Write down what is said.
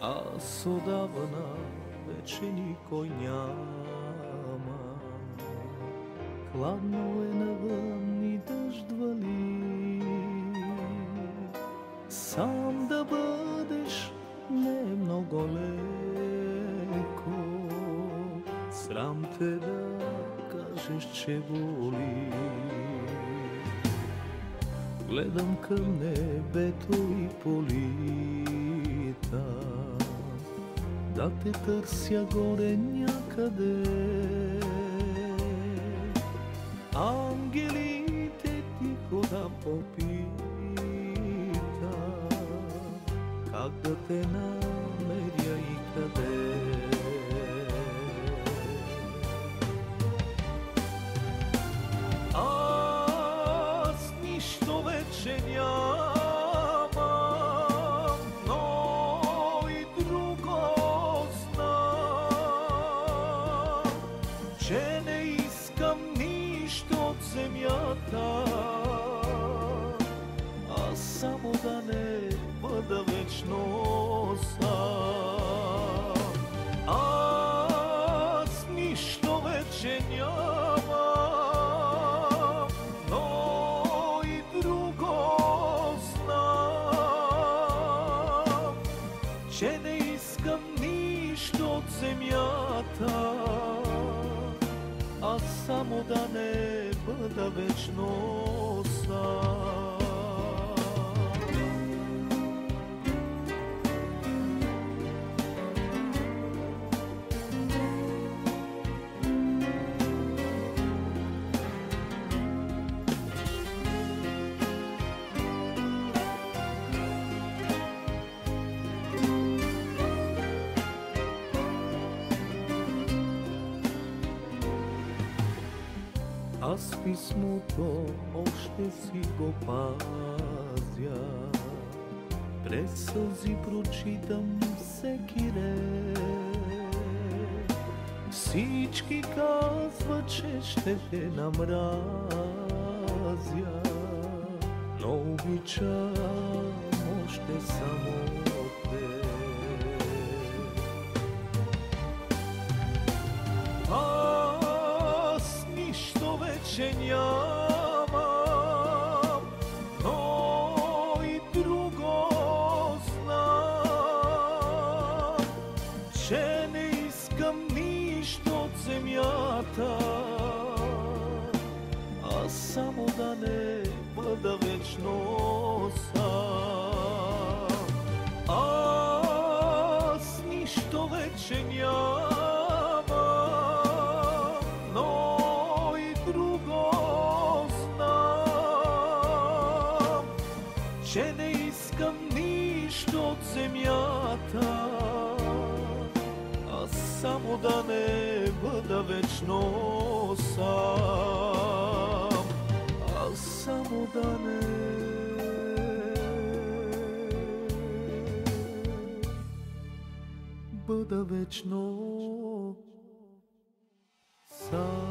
Аз отдавна вече никой няма. Хладно е навън и дъжд вали. Сам да бъдеш не е много леко. Срам те да кажеш, че боли. Гледам към небето и полита, да те търся горе някъде. Ангелите тихо да попита, как да те намеря и къде. Аз нищо вече нямам, но и друго знам, че не искам нищо от земята, а само да не бъда вечно сам. Аз нищо вече нямам, но и друго знам, че не искам нищо от земята, а само да не бъда вечно сам. Аз писмото още си го пазя, през сълзи прочитам всеки ред. Всички казват, че ще те намразя, но обичам още само те. Нищо вече нямам, но и друго знам, че не искам нищо от земята, а само да не бъда вечно сам. Аз нищо вече нямам, но знам, че не искам нищо от земята, а само да не бъда вечно сам. А само да не бъда вечно сам.